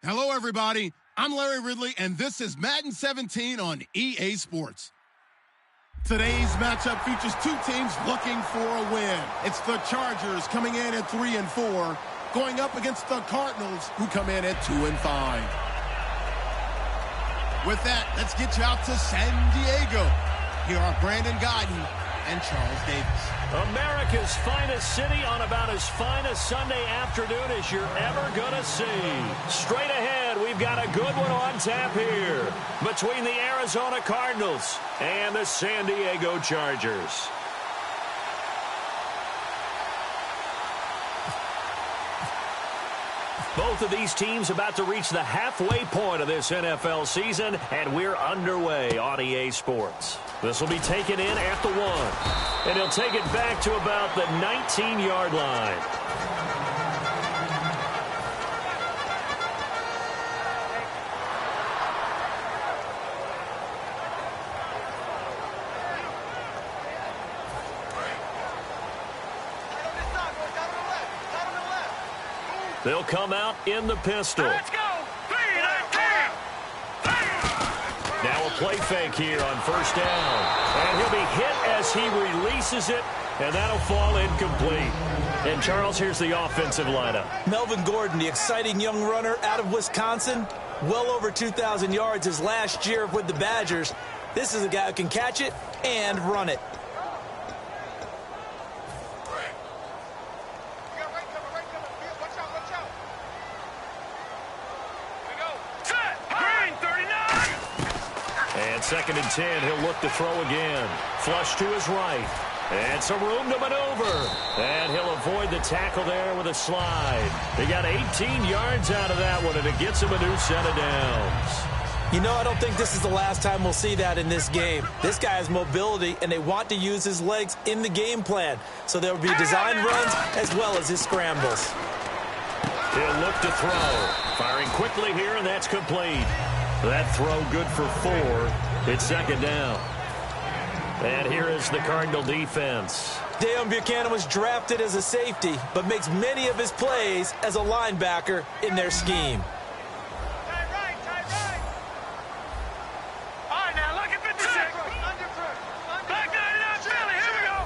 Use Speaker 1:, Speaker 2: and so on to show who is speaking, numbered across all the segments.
Speaker 1: Hello, everybody. I'm Larry Ridley, and this is Madden 17 on EA Sports. Today's matchup features two teams looking for a win. It's the Chargers coming in at 3-4, going up against the Cardinals, who come in at 2-5. With that, let's get you out to San Diego. Here are Brandon Guyton and Charles Davis.
Speaker 2: America's finest city on about as fine a Sunday afternoon as you're ever going to see. Straight ahead, we've got a good one on tap here between the Arizona Cardinals and the San Diego Chargers. Both of these teams about to reach the halfway point of this NFL season, and we're underway on EA Sports. This will be taken in at the 1, and he'll take it back to about the 19-yard line. They'll come out in the pistol. Let's go! Now a play fake here on first down. And he'll be hit as he releases it, and that'll fall incomplete. And, Charles, here's the offensive lineup.
Speaker 3: Melvin Gordon, the exciting young runner out of Wisconsin. Well over 2,000 yards his last year with the Badgers. This is a guy who can catch it and run it.
Speaker 2: Second and 10, he'll look to throw again. Flush to his right. And some room to maneuver. And he'll avoid the tackle there with a slide. He got 18 yards out of that one, and it gets him a new set of downs.
Speaker 3: You know, I don't think this is the last time we'll see that in this game. This guy has mobility, and they want to use his legs in the game plan. So there will be design runs as well as his scrambles.
Speaker 2: He'll look to throw. Firing quickly here, and that's complete. That throw good for 4. It's second down. And here is the Cardinal defense.
Speaker 3: Deion Buchanan was drafted as a safety, but makes many of his plays as a linebacker in their scheme.
Speaker 4: Tight right. All right, now look at 56. Back 99, Billy. Here we go.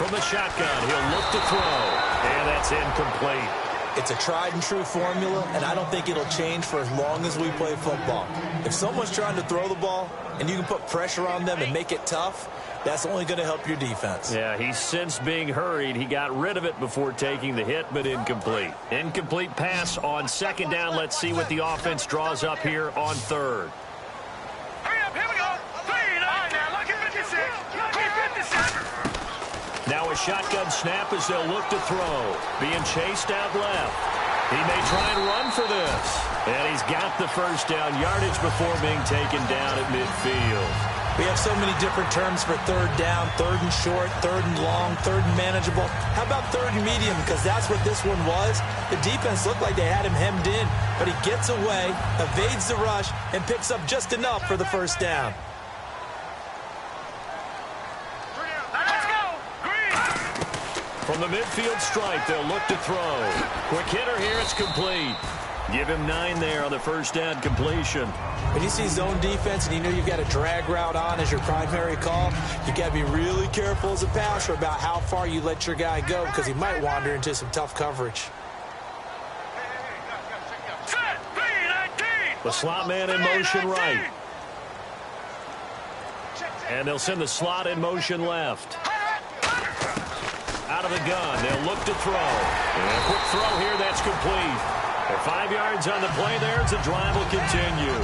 Speaker 2: From the shotgun, he'll look to throw. And that's incomplete.
Speaker 3: It's a tried-and-true formula, and I don't think it'll change for as long as we play football. If someone's trying to throw the ball and you can put pressure on them and make it tough, that's only going to help your defense.
Speaker 2: Yeah, he's since being hurried. He got rid of it before taking the hit, but incomplete. Incomplete pass on second down. Let's see what the offense draws up here on third.
Speaker 4: Hurry up, here we go. 3, 9, now look at 56. Look at 57.
Speaker 2: Now a shotgun snap as they'll look to throw. Being chased out left. He may try and run for this. And he's got the first down yardage before being taken down at midfield.
Speaker 3: We have so many different terms for third down, third and short, third and long, third and manageable. How about third and medium? Because that's what this one was. The defense looked like they had him hemmed in, but he gets away, evades the rush, and picks up just enough for the first down.
Speaker 2: From the midfield stripe, they'll look to throw. Quick hitter here, it's complete. Give him 9 there on the first down completion.
Speaker 3: When you see zone defense and you know you've got a drag route on as your primary call, you got to be really careful as a passer about how far you let your guy go because he might wander into some tough coverage.
Speaker 2: The slot man in motion right. And they'll send the slot in motion left. Out of the gun, they'll look to throw. And a quick throw here, that's complete. And 5 yards on the play there, the drive will continue.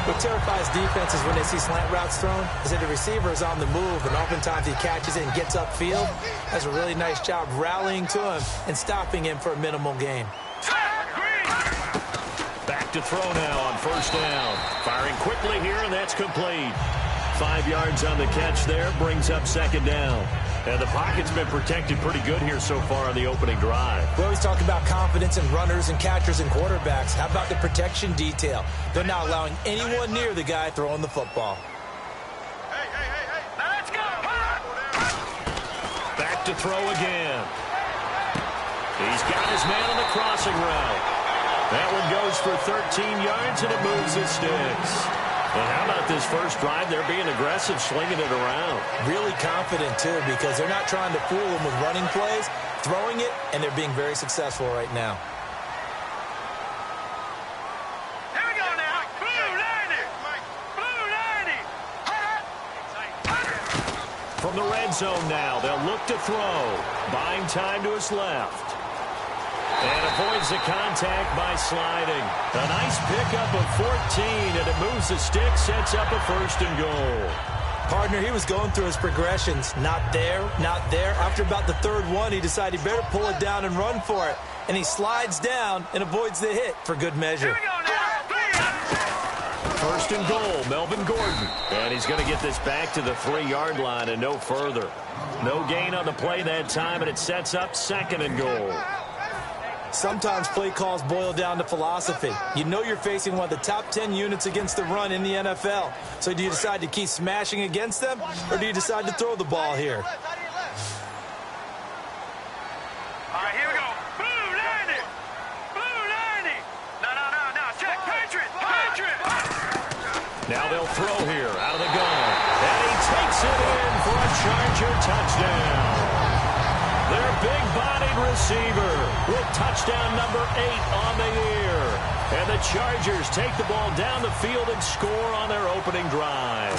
Speaker 3: What terrifies defenses when they see slant routes thrown is that the receiver is on the move, and oftentimes he catches it and gets upfield. Does a really nice job rallying to him and stopping him for a minimal gain.
Speaker 2: Back to throw now on first down. Firing quickly here, and that's complete. 5 yards on the catch there, brings up second down. And the pocket's been protected pretty good here so far on the opening drive.
Speaker 3: We always talk about confidence in runners and catchers and quarterbacks. How about the protection detail? They're not allowing anyone near the guy throwing the football.
Speaker 4: Hey, let's go.
Speaker 2: Back to throw again. He's got his man on the crossing route. That one goes for 13 yards, and it moves the sticks. And how about this first drive? They're being aggressive, slinging it around.
Speaker 3: Really confident, too, because they're not trying to fool them with running plays, throwing it, and they're being very successful right now.
Speaker 4: Here we go now. Blue 90. Blue 90.
Speaker 2: From the red zone now, they'll look to throw. Buying time to his left. And avoids the contact by sliding. A nice pickup of 14, and it moves the stick, sets up a 1st and goal.
Speaker 3: Partner, he was going through his progressions. Not there, not there. After about the 3rd one, he decided he better pull it down and run for it. And he slides down and avoids the hit for good measure.
Speaker 4: Here we go now.
Speaker 2: 1st and goal, Melvin Gordon. And he's going to get this back to the 3-yard line and no further. No gain on the play that time, and it sets up 2nd and goal.
Speaker 3: Sometimes play calls boil down to philosophy. You know you're facing one of the top 10 units against the run in the NFL. So do you decide to keep smashing against them, or do you decide to throw the ball here?
Speaker 4: All right, here we go. Blue 90. Blue 90. No. Check. Patriot.
Speaker 2: Now they'll throw here out of the gun. And he takes it in for a Charger touchdown. Their big-bodied receiver with touchdown number 8 on the year. And the Chargers take the ball down the field and score on their opening drive.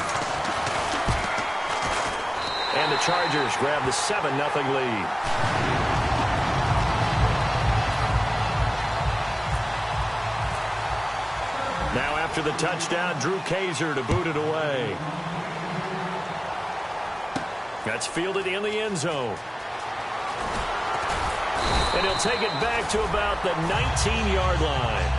Speaker 2: And the Chargers grab the 7-0 lead. Now after the touchdown, Drew Kaiser to boot it away. That's fielded in the end zone. And he'll take it back to about the 19-yard line.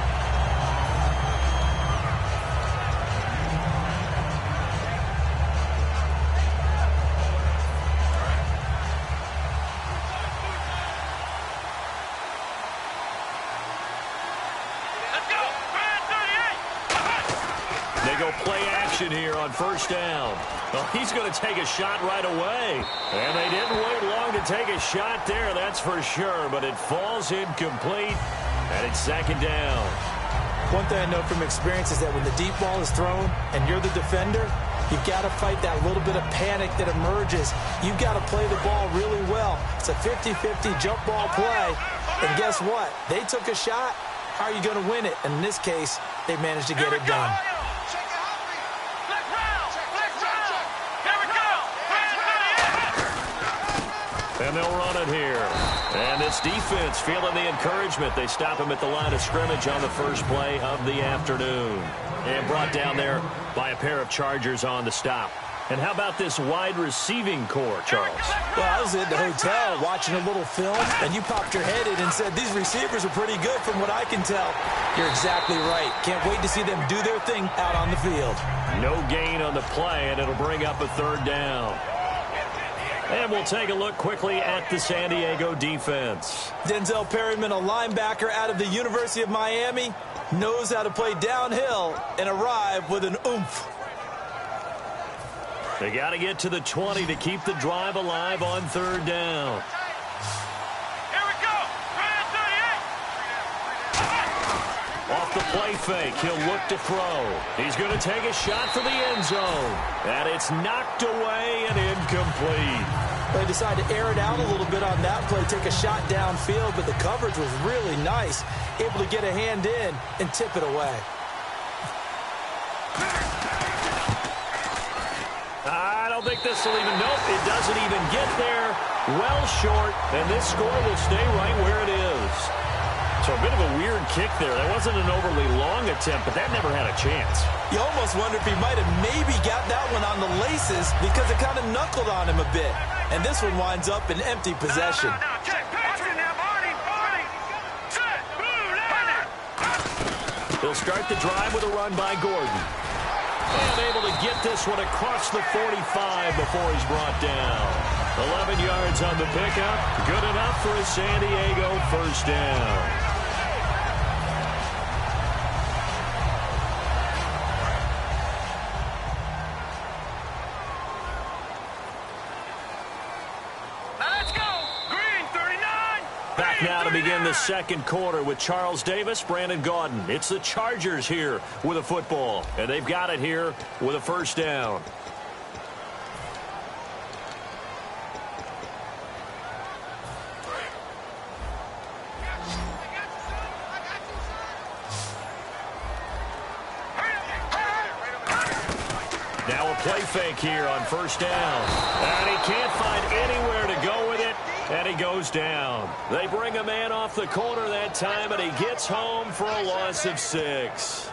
Speaker 4: Let's go. Brad 38.
Speaker 2: They go play action here on 1st down. Well, he's going to take a shot right away. And they didn't wait long to take a shot there, that's for sure. But it falls incomplete, and it's 2nd down.
Speaker 3: One thing I know from experience is that when the deep ball is thrown and you're the defender, you've got to fight that little bit of panic that emerges. You've got to play the ball really well. It's a 50-50 jump ball play. And guess what? They took a shot. How are you going to win it? And in this case, they managed to get it done.
Speaker 2: And they'll run it here. And this defense feeling the encouragement. They stop him at the line of scrimmage on the first play of the afternoon. And brought down there by a pair of Chargers on the stop. And how about this wide receiving core, Charles?
Speaker 3: Well, I was at the hotel watching a little film, and you popped your head in and said, these receivers are pretty good from what I can tell. You're exactly right. Can't wait to see them do their thing out on the field.
Speaker 2: No gain on the play, and it'll bring up a 3rd down. And we'll take a look quickly at the San Diego defense.
Speaker 3: Denzel Perryman, a linebacker out of the University of Miami, knows how to play downhill and arrive with an oomph.
Speaker 2: They got to get to the 20 to keep the drive alive on 3rd down.
Speaker 4: Here we go. Brad 38.
Speaker 2: Off the play fake, he'll look to throw. He's going to take a shot for the end zone. And it's knocked away and incomplete.
Speaker 3: They decided to air it out a little bit on that play, take a shot downfield, but the coverage was really nice, able to get a hand in and tip it away.
Speaker 2: I don't think this will even, nope, it doesn't even get there. Well short, and this score will stay right where it is. So a bit of a weird kick there. That wasn't an overly long attempt, but that never had a chance.
Speaker 3: You almost wonder if he might have maybe got that one on the laces because it kind of knuckled on him a bit. And this one winds up in empty possession.
Speaker 4: Now, check. Patriot now, Barney. Set. Blue 90.
Speaker 2: They'll start the drive with a run by Gordon. And able to get this one across the 45 before he's brought down. 11 yards on the pickup. Good enough for a San Diego 1st down. back now to begin the second quarter with Charles Davis, Brandon Gaudin. It's the Chargers here with a football, and they've got it here with a first down. Now a play fake here on first down. And he can't find anywhere to go with it, and he goes down. They bring a man off the corner that time, and he gets home for a loss of 6.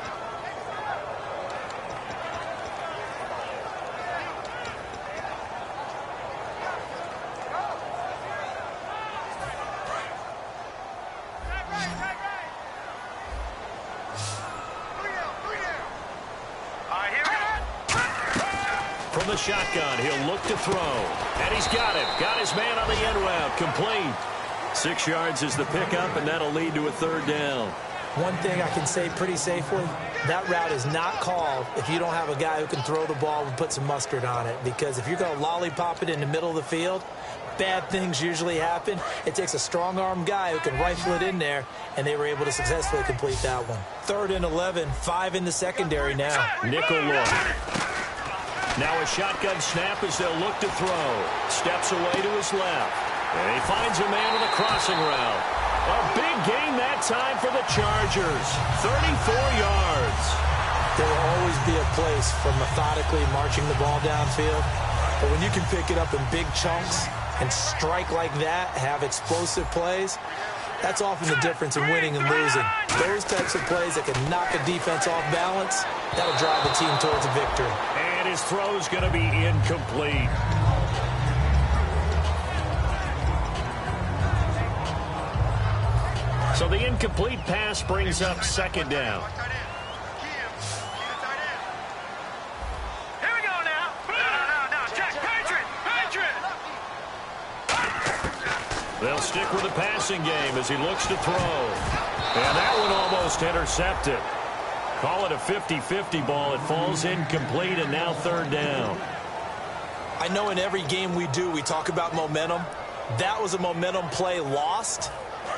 Speaker 2: From the shotgun, he'll look to throw. And he's got it. Got his man on the end route. Complete. 6 yards is the pickup, and that'll lead to a third down.
Speaker 3: One thing I can say pretty safely, that route is not called if you don't have a guy who can throw the ball and put some mustard on it. Because if you're going to lollipop it in the middle of the field, bad things usually happen. It takes a strong-arm guy who can rifle it in there, and they were able to successfully complete that one. 3rd and 11, 5 in the secondary now.
Speaker 2: Nickel look. Now a shotgun snap as they'll look to throw. Steps away to his left. And he finds a man on the crossing route. A big gain that time for the Chargers. 34 yards.
Speaker 3: There will always be a place for methodically marching the ball downfield. But when you can pick it up in big chunks and strike like that, have explosive plays, that's often the difference in winning and losing. Those types of plays that can knock a defense off balance, that'll drive the team towards a victory.
Speaker 2: And his throw's going to be incomplete. So the incomplete pass brings up second down.
Speaker 4: Here we go now. No. Check. Patriot.
Speaker 2: They'll stick with the passing game as he looks to throw. And that one almost intercepted. Call it a 50-50 ball. It falls incomplete, and now third down.
Speaker 3: I know in every game we do, we talk about momentum. That was a momentum play lost.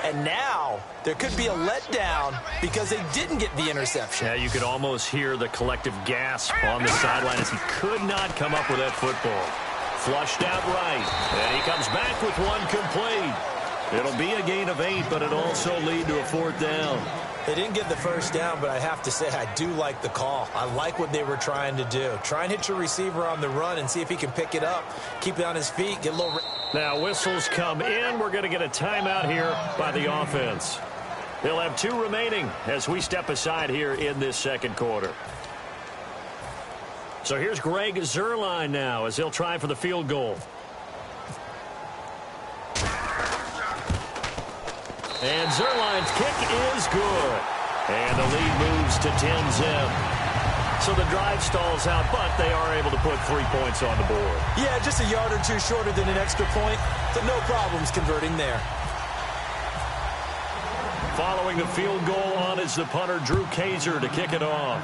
Speaker 3: And now there could be a letdown because they didn't get the interception.
Speaker 2: Yeah, you could almost hear the collective gasp on the sideline as he could not come up with that football. Flushed out right, and he comes back with one complete. It'll be a gain of 8, but it'll also lead to a fourth down.
Speaker 3: They didn't get the first down, but I have to say I do like the call. I like what they were trying to do. Try and hit your receiver on the run and see if he can pick it up, keep it on his feet, get a little...
Speaker 2: Now whistles come in. We're going to get a timeout here by the offense. They'll have 2 remaining as we step aside here in this second quarter. So here's Greg Zuerlein now as he'll try for the field goal. And Zuerlein's kick is good. And the lead moves to 10-zip. So the drive stalls out, but they are able to put 3 points on the board.
Speaker 3: Yeah, just a yard or 2 shorter than an extra point, but no problems converting there.
Speaker 2: Following the field goal on is the punter, Drew Kaiser, to kick it off.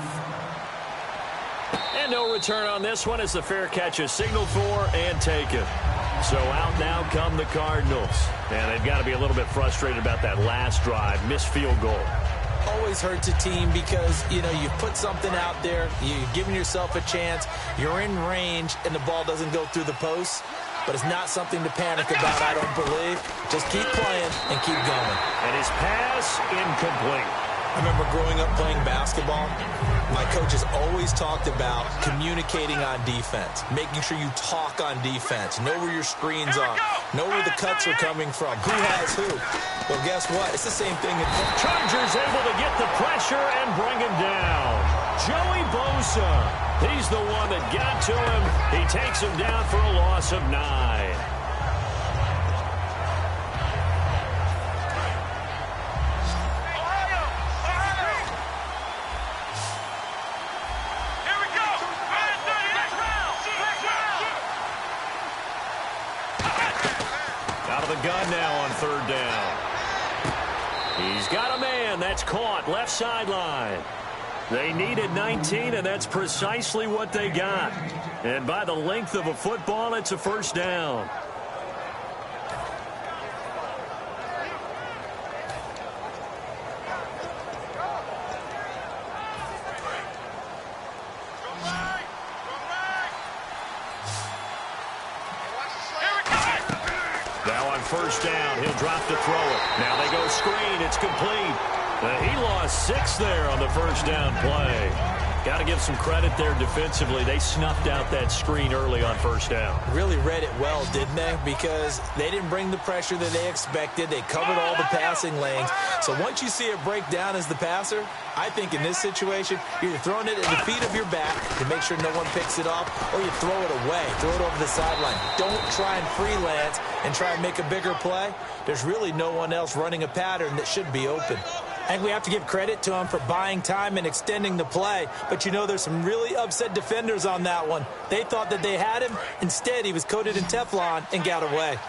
Speaker 2: And no return on this one as the fair catch is signaled for and taken. So out now come the Cardinals. And they've got to be a little bit frustrated about that last drive, missed field goal.
Speaker 3: Always hurts a team because, you know, you put something out there, you're giving yourself a chance, you're in range, and the ball doesn't go through the post. But it's not something to panic about, I don't believe. Just keep playing and keep going.
Speaker 2: And his pass incomplete.
Speaker 3: I remember growing up playing basketball, my coaches always talked about communicating on defense, making sure you talk on defense, know where your screens are, know where the cuts are coming from, who has who. Well, guess what? It's the same thing.
Speaker 2: Chargers able to get the pressure and bring him down. Joey Bosa, he's the one that got to him. He takes him down for a loss of 9. The gun now on third down. He's got a man. That's caught. Left sideline. They needed 19, and that's precisely what they got. And by the length of a football, it's a first down. first down. He'll drop to throw it. Now they go screen. It's complete. He lost 6 there on the first down play. Got to give some credit there defensively. They snuffed out that screen early on first down.
Speaker 3: Really read it well, didn't they? Because they didn't bring the pressure that they expected. They covered all the passing lanes. So once you see it break down as the passer, I think in this situation, you're either throwing it at the feet of your back to make sure no one picks it off, or you throw it away, throw it over the sideline. Don't try and freelance and try and make a bigger play. There's really no one else running a pattern that should be open. I think we have to give credit to him for buying time and extending the play. But, you know, there's some really upset defenders on that one. They thought that they had him. Instead, he was coated in Teflon and got away.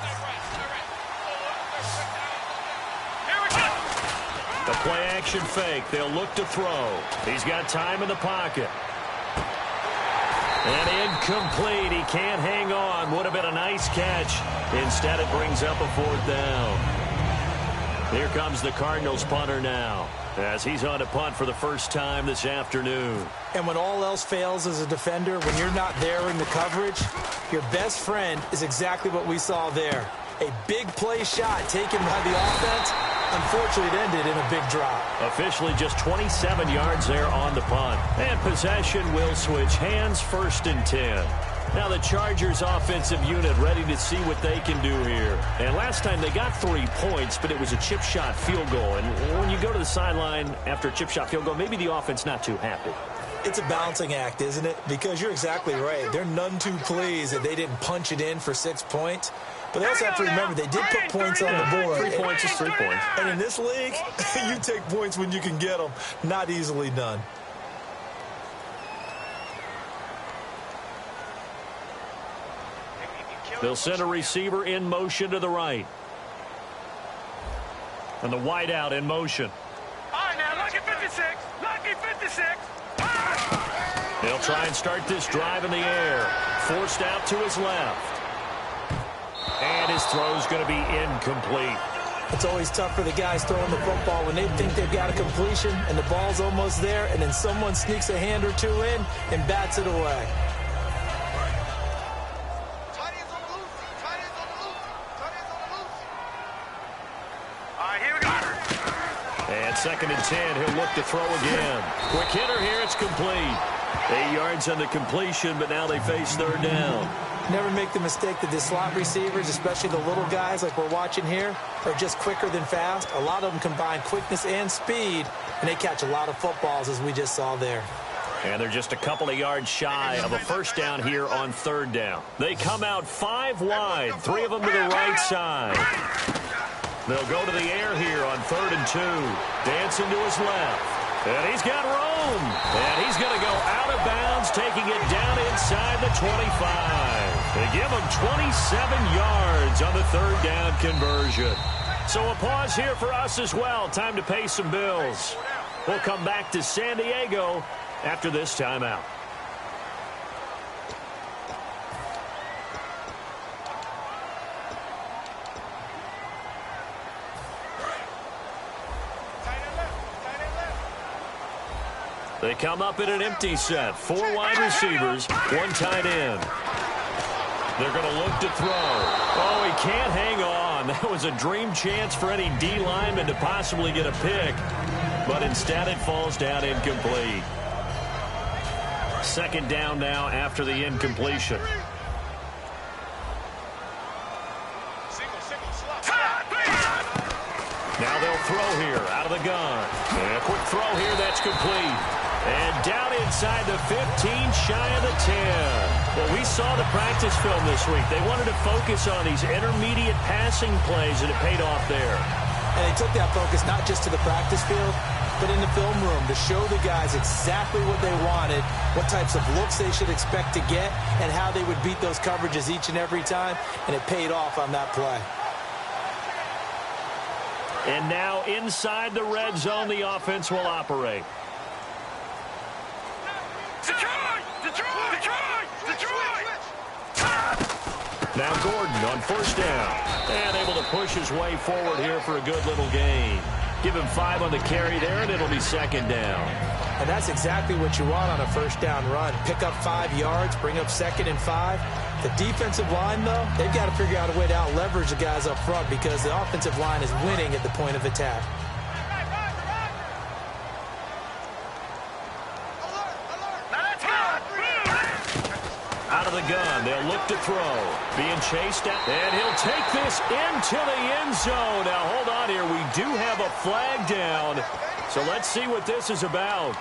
Speaker 2: The play-action fake. They'll look to throw. He's got time in the pocket. And incomplete. He can't hang on. Would have been a nice catch. Instead, it brings up a 4th down. Here comes the Cardinals punter now, as he's on to punt for the first time this afternoon.
Speaker 3: And when all else fails as a defender, when you're not there in the coverage, your best friend is exactly what we saw there. A big play shot taken by the offense. Unfortunately, it ended in a big drop.
Speaker 2: Officially just 27 yards there on the punt. And possession will switch hands, 1st and 10. Now the Chargers offensive unit ready to see what they can do here. And last time they got 3 points, but it was a chip shot field goal. And when you go to the sideline after a chip shot field goal, maybe the offense not too happy.
Speaker 3: It's a balancing act, isn't it? Because you're exactly right. They're none too pleased that they didn't punch it in for 6 points. But they also have to remember they did put points on the board.
Speaker 2: 3 points is 3 points.
Speaker 3: And in this league, you take points when you can get them. Not easily done.
Speaker 2: They'll send a receiver in motion to the right. And the wideout in motion.
Speaker 4: All right, now, lucky 56. Lucky 56.
Speaker 2: He'll try and start this drive in the air. Forced out to his left. And his throw's going to be incomplete.
Speaker 3: It's always tough for the guys throwing the football when they think they've got a completion and the ball's almost there, and then someone sneaks a hand or two in and bats it away.
Speaker 2: And 2nd and 10, he'll look to throw again. Quick hitter here, it's complete. 8 yards on the completion, but now they face 3rd down.
Speaker 3: Never make the mistake that the slot receivers, especially the little guys like we're watching here, are just quicker than fast. A lot of them combine quickness and speed, and they catch a lot of footballs, as we just saw there.
Speaker 2: And they're just a couple of yards shy of a 1st down here on 3rd down. They come out 5 wide, 3 of them to the right side. They'll go to the air here on 3rd and 2. Dancing to his left. And he's got room. And he's going to go out of bounds, taking it down inside the 25. They give him 27 yards on the 3rd down conversion. So a pause here for us as well. Time to pay some bills. We'll come back to San Diego after this timeout. They come up in an empty set. 4 wide receivers, 1 tight end. They're going to look to throw. Oh, he can't hang on. That was a dream chance for any D lineman to possibly get a pick. But instead it falls down incomplete. 2nd down now after the incompletion. Now they'll throw here out of the gun. And a quick throw here, that's complete. And down inside the 15, shy of the 10. Well, we saw the practice film this week. They wanted to focus on these intermediate passing plays, and it paid off there.
Speaker 3: And they took that focus not just to the practice field, but in the film room to show the guys exactly what they wanted, what types of looks they should expect to get, and how they would beat those coverages each and every time, and it paid off on that play.
Speaker 2: And now inside the red zone, the offense will operate.
Speaker 4: Detroit! Detroit! Detroit! Detroit!
Speaker 2: Now Gordon on 1st down. And able to push his way forward here for a good little gain. Give him 5 on the carry there, and it'll be 2nd down.
Speaker 3: And that's exactly what you want on a 1st down run. Pick up 5 yards, bring up 2nd and 5. The defensive line, though, they've got to figure out a way to out-leverage the guys up front because the offensive line is winning at the point of attack.
Speaker 2: Out of the gun, they'll look to throw. Being chased at, and he'll take this into the end zone. Now, hold on here. We do have a flag down, so let's see what this is about.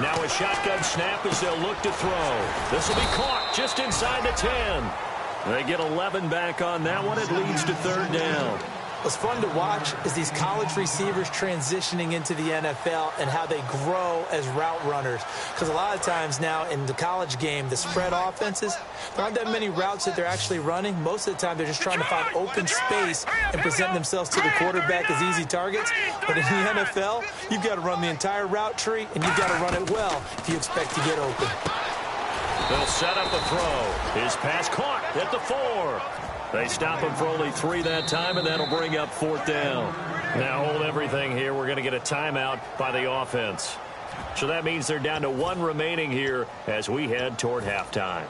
Speaker 2: Now a shotgun snap as they'll look to throw. This will be caught just inside the 10. They get 11 back on that one. It leads to third down.
Speaker 3: What's fun to watch is these college receivers transitioning into the NFL and how they grow as route runners. Because a lot of times now in the college game, the spread offenses, there aren't that many routes that they're actually running. Most of the time, they're just trying to find open space and present themselves to the quarterback as easy targets. But in the NFL, you've got to run the entire route tree, and you've got to run it well if you expect to get open.
Speaker 2: They'll set up a throw. His pass caught at the 4. They stop him for only 3 that time, and that'll bring up fourth down. Now hold everything here. We're going to get a timeout by the offense. So that means they're down to 1 remaining here as we head toward halftime.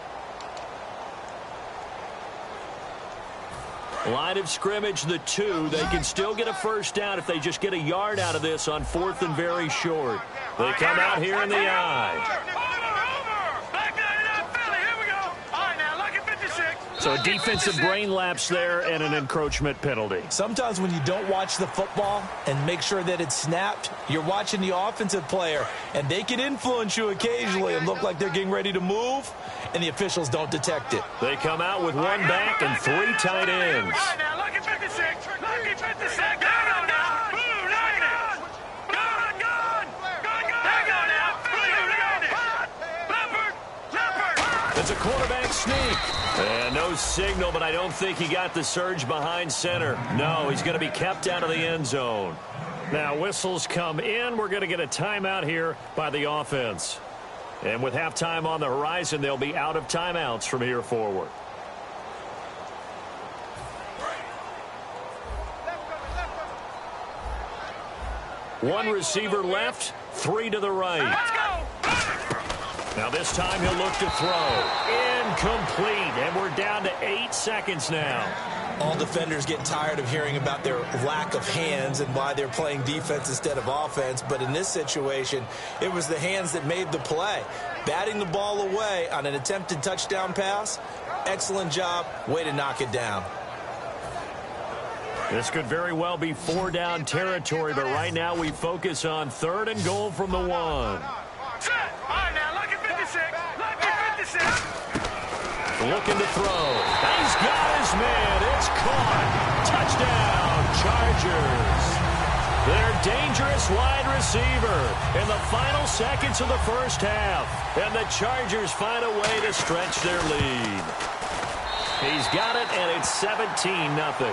Speaker 2: Line of scrimmage, the 2. They can still get a first down if they just get a yard out of this on 4th and very short. They come out here in the I. So a defensive brain lapse there and an encroachment penalty.
Speaker 3: Sometimes when you don't watch the football and make sure that it's snapped, you're watching the offensive player, and they can influence you occasionally and look like they're getting ready to move, and the officials don't detect it.
Speaker 2: They come out with 1 back and 3 tight ends.
Speaker 4: Now, look at 56. Look at 56.
Speaker 2: It's a quarterback sneak. And no signal, but I don't think he got the surge behind center. No, he's going to be kept out of the end zone. Now whistles come in. We're going to get a timeout here by the offense. And with halftime on the horizon, they'll be out of timeouts from here forward. One receiver left, 3 to the right. Now this time he'll look to throw. Incomplete, and we're down to 8 seconds now.
Speaker 3: All defenders get tired of hearing about their lack of hands and why they're playing defense instead of offense. But in this situation, it was the hands that made the play. Batting the ball away on an attempted touchdown pass, excellent job, way to knock it down.
Speaker 2: This could very well be 4-down territory, but right now we focus on 3rd and goal from the 1. Looking to throw. He's got his man. It's caught. Touchdown, Chargers. Their dangerous wide receiver in the final seconds of the first half. And the Chargers find a way to stretch their lead. He's got it, and it's 17-0.